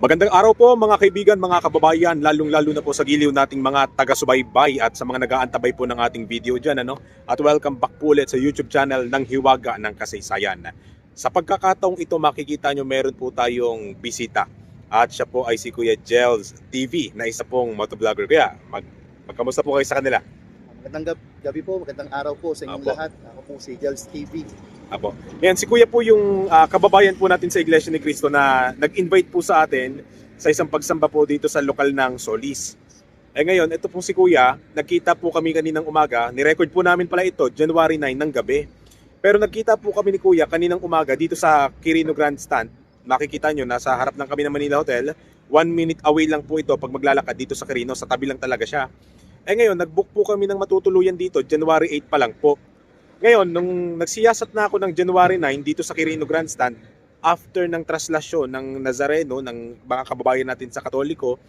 Magandang araw po mga kaibigan, mga kababayan, lalong-lalo na po sa giliw nating mga taga-subaybay at sa mga nag-aantabay po ng ating video dyan. At welcome back po ulit sa YouTube channel ng Hiwaga ng Kasaysayan. Sa pagkakataong ito makikita nyo meron po tayong bisita. At siya po ay si Kuya Jels TV na isa pong motovlogger. Kaya magkamusta po kayo sa kanila? Magandang gabi po, magandang araw po sa inyong Apo. lahat. Ako po si Jels TV. Apo. Yan, si Kuya po yung kababayan po natin sa Iglesia ni Cristo na nag-invite po sa atin sa isang pagsamba po dito sa lokal ng Solis. Ngayon, ito po si Kuya, nagkita po kami kaninang umaga, ni-record po namin pala ito, January 9 ng gabi. Pero nagkita po kami ni Kuya kaninang umaga dito sa Quirino Grandstand. Makikita nyo, nasa harap lang kami ng Manila Hotel. 1 minute away lang po ito pag maglalakad dito sa Quirino, sa tabi lang talaga siya. Ngayon, nag-book po kami ng matutuluyan dito, January 8 pa lang po. Ngayon, nung nagsiyasat na ako ng January 9 dito sa Quirino Grandstand, after ng traslasyon ng Nazareno, ng mga kababayan natin sa Katoliko,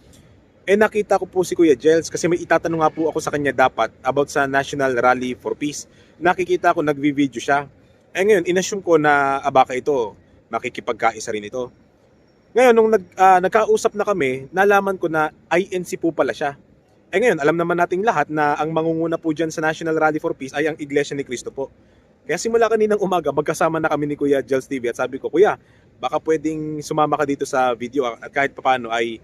nakita ko po si Kuya Jels kasi may itatanong nga po ako sa kanya dapat about sa National Rally for Peace. Nakikita ko nagvi-video siya. Ngayon, inassume ko na baka ito, makikipagkaisa rin ito. Ngayon, nung nagkausap na kami, nalaman ko na INC po pala siya. Ngayon, alam naman nating lahat na ang mangunguna po dyan sa National Rally for Peace ay ang Iglesia ni Cristo po. Kaya simula kaninang umaga, magkasama na kami ni Kuya Jels TV at sabi ko, Kuya, baka pwedeng sumama ka dito sa video at kahit papaano ay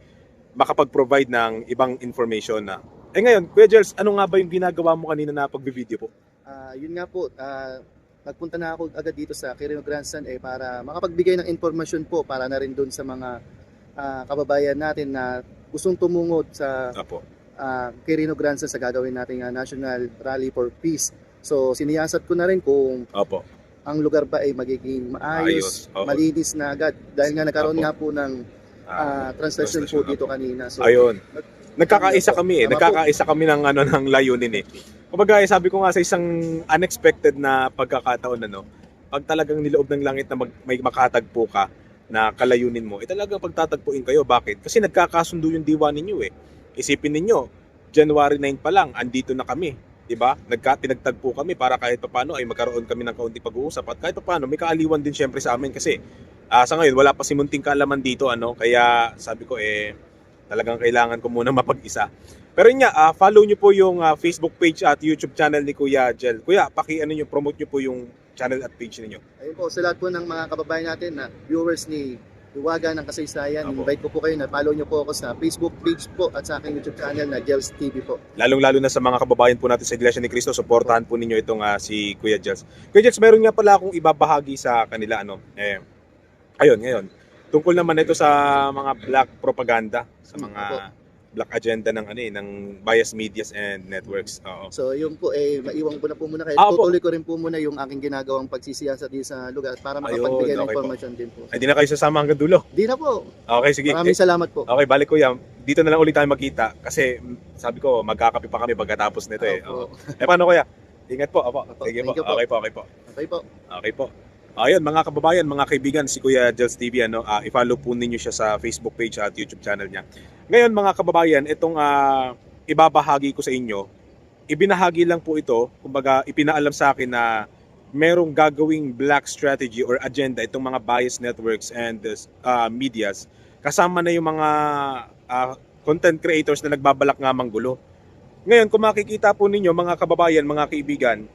makapag-provide ng ibang information na. Ngayon, Kuya Jels, ano nga ba yung ginagawa mo kanina na pag-video po? Yun nga po, nagpunta na ako agad dito sa Quirino Grandstand para makapagbigay ng informasyon po para na rin doon sa mga kababayan natin na gustong tumungod sa Apo. Quirino Grandstand sa gagawin nating National Rally for Peace. So siniyasat ko na rin kung Opo. ang lugar ba ay magiging maayos, Oo. malinis na agad dahil nga nagkaroon Apo. nga po ng translation po dito kanina. So Ayun. Nagkakaisa kami Tama po. Nagkakaisa kami ng layunin Kumbaga, sabi ko nga sa isang unexpected na pagkakataon pag talagang niloob ng langit na may makatagpo ka na kalayunin mo, talagang pagtatagpuin kayo. Bakit? Kasi nagkakasundo yung diwa ninyo Isipin ninyo, January 9 pa lang, andito na kami. Diba? Pinagtagpo kami para kahit paano ay magkaroon kami ng kaunti pag-uusap at kahit paano may kaaliwan din syempre sa amin kasi sa ngayon wala pa si munting kaalaman dito kaya sabi ko talagang kailangan ko muna mapag-isa. Pero yun nga, follow nyo po yung Facebook page at YouTube channel ni Kuya Jel. Kuya, promote nyo po yung channel at page ninyo. ayun po, sa lahat po ng mga kababayan natin na viewers ni Hiwaga ng Kasaysayan, Apo. invite ko po kayo na follow nyo po ako sa Facebook page po at sa aking YouTube channel na Jels TV po. Lalong-lalo na sa mga kababayan po natin sa Iglesia ni Cristo, supportahan po ninyo itong si Kuya Jels. Kuya Jels, meron nga pala akong ibabahagi sa kanila. Ayun, ngayon. Tungkol naman ito sa mga black propaganda, sa mga black agenda ng bias medias and networks. Oo. So yun po, maiwan ko na po muna kayo. Opo. Tutuloy ko rin po muna yung aking ginagawang pagsisiyasat dito sa lugar para Ayun, makapagbigay ng okay po. information din po. Ay, di na kayo sasama hanggang dulo. Di na po. Okay, sige. Maraming salamat po. Okay, balik Kuya. Dito na lang ulit tayo magkita kasi sabi ko magkakape pa kami pagkatapos nito Opo. Oo. Paano Kuya? Ingat po. Opo. Opo, Sige po. thank you po. Okay po, okay po. Okay po. Okay po. Ayun, mga kababayan, mga kaibigan, si Kuya Jels TV, i-follow po ninyo siya sa Facebook page at YouTube channel niya. Ngayon, mga kababayan, itong ibabahagi ko sa inyo, ibinahagi lang po ito, kumbaga ipinaalam sa akin na merong gagawing black strategy or agenda itong mga bias networks and medias. Kasama na yung mga content creators na nagbabalak nga manggulo. Ngayon, kung makikita po ninyo, mga kababayan, mga kaibigan,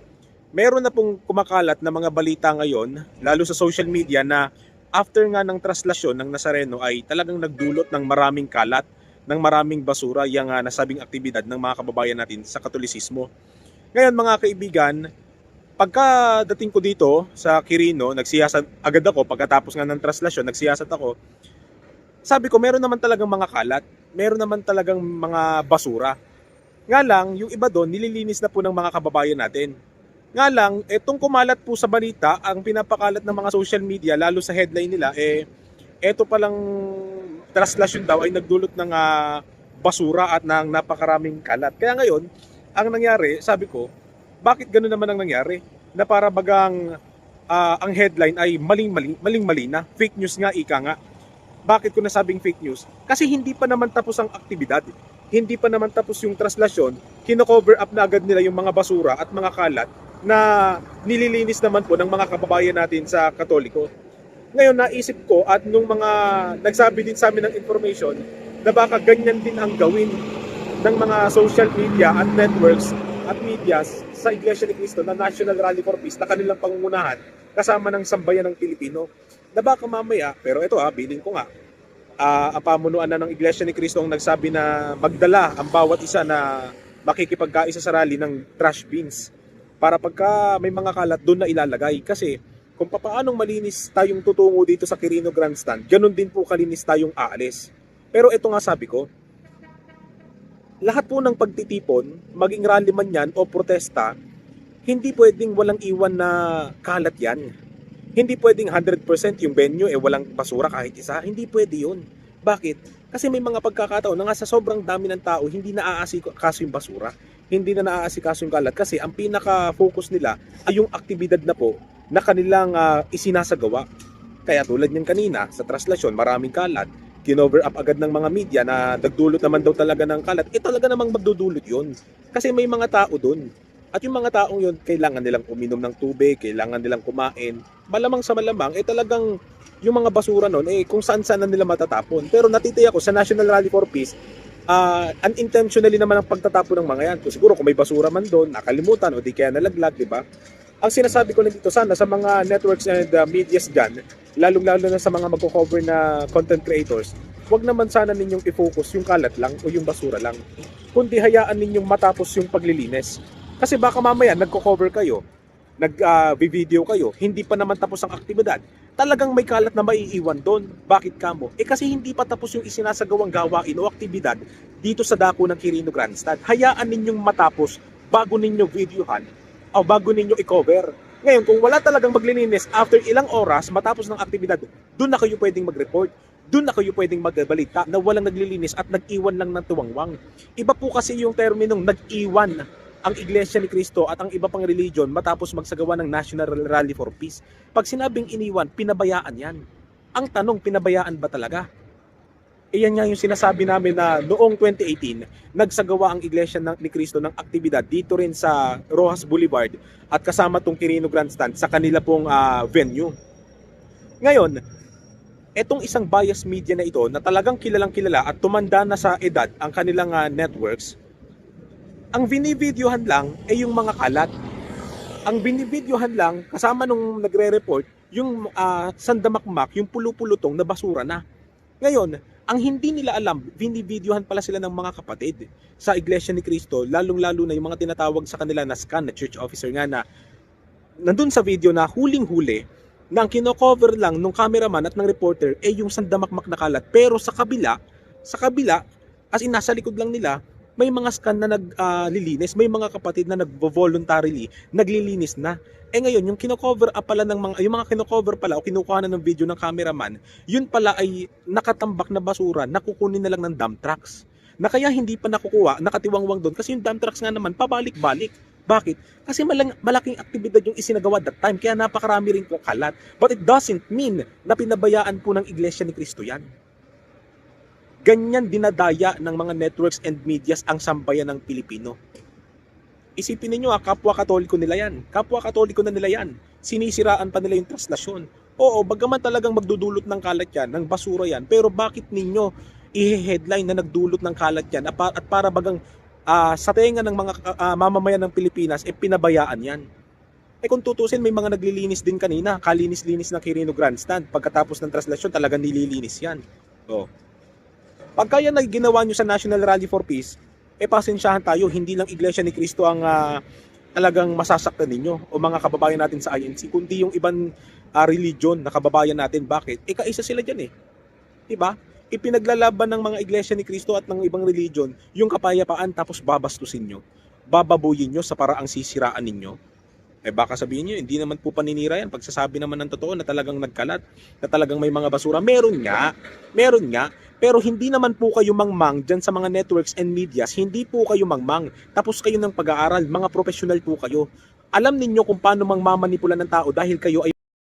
meron na pong kumakalat na mga balita ngayon, lalo sa social media, na after nga ng traslasyon ng Nazareno ay talagang nagdulot ng maraming kalat, ng maraming basura yung nasabing aktibidad ng mga kababayan natin sa Katolisismo. Ngayon mga kaibigan, pagkadating ko dito sa Quirino, nagsiyasat agad ako, pagkatapos nga ng traslasyon, nagsiyasat ako, sabi ko meron naman talagang mga kalat, meron naman talagang mga basura. Nga lang, yung iba doon, nililinis na po ng mga kababayan natin. Nga lang, etong kumalat po sa balita, ang pinapakalat ng mga social media, lalo sa headline nila, eto palang traslasyon daw ay nagdulot ng basura at ng napakaraming kalat. Kaya ngayon, ang nangyari, sabi ko, bakit gano'n naman ang nangyari? Na para bagang ang headline ay maling-mali na. Fake news nga, ika nga. Bakit ko nasabing fake news? Kasi hindi pa naman tapos ang aktibidad. Hindi pa naman tapos yung traslasyon, kino-cover up na agad nila yung mga basura at mga kalat na nililinis naman po ng mga kababayan natin sa Katoliko. Ngayon naisip ko at nung mga nagsabi din sa amin ng information na baka ganyan din ang gawin ng mga social media at networks at medias sa Iglesia ni Cristo na National Rally for Peace na kanilang pangungunahan kasama ng sambayan ng Pilipino. Na baka mamaya, pero ito bilin ko nga, ang pamunuan na ng Iglesia ni Cristo ang nagsabi na magdala ang bawat isa na makikipagkaisa sa rally ng trash bins para pagka may mga kalat doon na ilalagay. Kasi kung paanong malinis tayong tutungo dito sa Quirino Grandstand, ganun din po kalinis tayong aalis. Pero ito nga sabi ko, lahat po ng pagtitipon, maging rally man yan o protesta, hindi pwedeng walang iwan na kalat yan. Hindi pwedeng 100% yung venue walang basura kahit isa. Hindi pwede yun. Bakit? Kasi may mga pagkakataon na nga sa sobrang dami ng tao, hindi naaasikaso yung basura. Hindi na naaasikaso yung kalat. Kasi ang pinaka-focus nila ay yung aktibidad na po na kanilang isinasagawa. Kaya tulad niyan kanina, sa traslasyon, maraming kalat. Kinover up agad ng mga media na nagdulot naman daw talaga ng kalat. Talaga namang magdudulot yun. Kasi may mga tao dun. At yung mga taong yun, kailangan nilang uminom ng tubig, kailangan nilang kumain. Malamang sa malamang, talagang yung mga basura nun, kung saan-saan na nila matatapon. Pero natitiyak ko sa National Rally for Peace, unintentionally naman ang pagtatapon ng mga yan. So, siguro kung may basura man doon, nakalimutan o di kaya nalaglag, di ba? Ang sinasabi ko lang dito sana sa mga networks and medias dyan, lalong-lalo na sa mga magko-cover na content creators, wag naman sana ninyong i-focus yung kalat lang o yung basura lang. Kundi hayaan ninyong matapos yung paglilinis. Kasi baka mamaya nagko-cover kayo, nag-video kayo, hindi pa naman tapos ang aktibidad. Talagang may kalat na maiiwan doon. Bakit kamo? Kasi hindi pa tapos yung isinasagawang gawain o aktibidad dito sa dako ng Quirino Grandstand. Hayaan ninyong matapos bago ninyo videohan o bago ninyo i-cover. Ngayon, kung wala talagang maglilinis after ilang oras matapos ng aktibidad, doon na kayo pwedeng mag-report. Doon na kayo pwedeng magbalita na walang naglilinis at nag-iwan lang ng tuwangwang. Iba po kasi yung terminong nag-iwan ang Iglesia ni Cristo at ang iba pang religion matapos magsagawa ng National Rally for Peace. Pag sinabing iniwan, pinabayaan yan. Ang tanong, pinabayaan ba talaga? Iyan nga yung sinasabi namin na noong 2018, nagsagawa ang Iglesia ni Cristo ng aktibidad dito rin sa Rojas Boulevard at kasama tong Quirino Grandstand sa kanila pong venue. Ngayon, etong isang bias media na ito na talagang kilalang kilala at tumanda na sa edad ang kanilang networks, ang binivideohan lang ay yung mga kalat. Ang binivideohan lang kasama nung nagre-report yung sandamakmak, yung pulupulutong na basura na. Ngayon, ang hindi nila alam, binivideohan pala sila ng mga kapatid sa Iglesia ni Cristo, lalong-lalo na yung mga tinatawag sa kanila na SCAN, na church officer nga na nandun sa video na huling-huli na ang kino-cover lang ng cameraman at ng reporter ay yung sandamakmak na kalat. Pero sa kabila, as in nasa likod lang nila, may mga SCAN na naglilinis, may mga kapatid na nagvo-voluntarily naglilinis na. Ngayon, yung kino-cover up pala yung mga kino-cover pala o kinukuha na ng video ng cameraman, yun pala ay nakatambak na basura, nakukunin na lang ng dump trucks. Na kaya hindi pa nakukuha, nakatiwangwang doon kasi yung dump trucks nga naman pabalik-balik. Bakit? Kasi malaking aktibidad yung isinagawa that time, kaya napakarami rin kong kalat. But it doesn't mean na pinabayaan po ng Iglesia ni Cristo yan. Ganyan dinadaya ng mga networks and medias ang sambayan ng Pilipino. Isipin niyo kapwa Katoliko nila yan. Kapwa Katoliko na nila yan. Sinisiraan pa nila yung traslasyon. Oo, bagaman talagang magdudulot ng kalat yan, ng basura yan, pero bakit ninyo i-headline na nagdulot ng kalat yan at para bagang sa tenga ng mga mamamayan ng Pilipinas, pinabayaan yan? Kung tutusin, may mga naglilinis din kanina, kalinis-linis ng Quirino Grandstand. Pagkatapos ng traslasyon, talagang nililinis yan. Pagka yan ay ginawa nyo sa National Rally for Peace, pasensyahan tayo, hindi lang Iglesia ni Cristo ang talagang masasaktan ninyo o mga kababayan natin sa INC, kundi yung ibang religion na kababayan natin. Bakit? Kaisa sila dyan diba? Ipinaglalaban ng mga Iglesia ni Cristo at ng ibang religion yung kapayapaan, tapos babastusin nyo, bababuyin nyo sa paraang sisiraan ninyo. Baka sabihin nyo, hindi naman po paninira yan. Pagsasabi naman ng totoo na talagang nagkalat, na talagang may mga basura. Meron nga. Pero hindi naman po kayo mangmang dyan sa mga networks and medias. Hindi po kayo mangmang. Tapos kayo ng pag-aaral. Mga professional po kayo. Alam ninyo kung paano mangmamanipula ng tao dahil kayo ay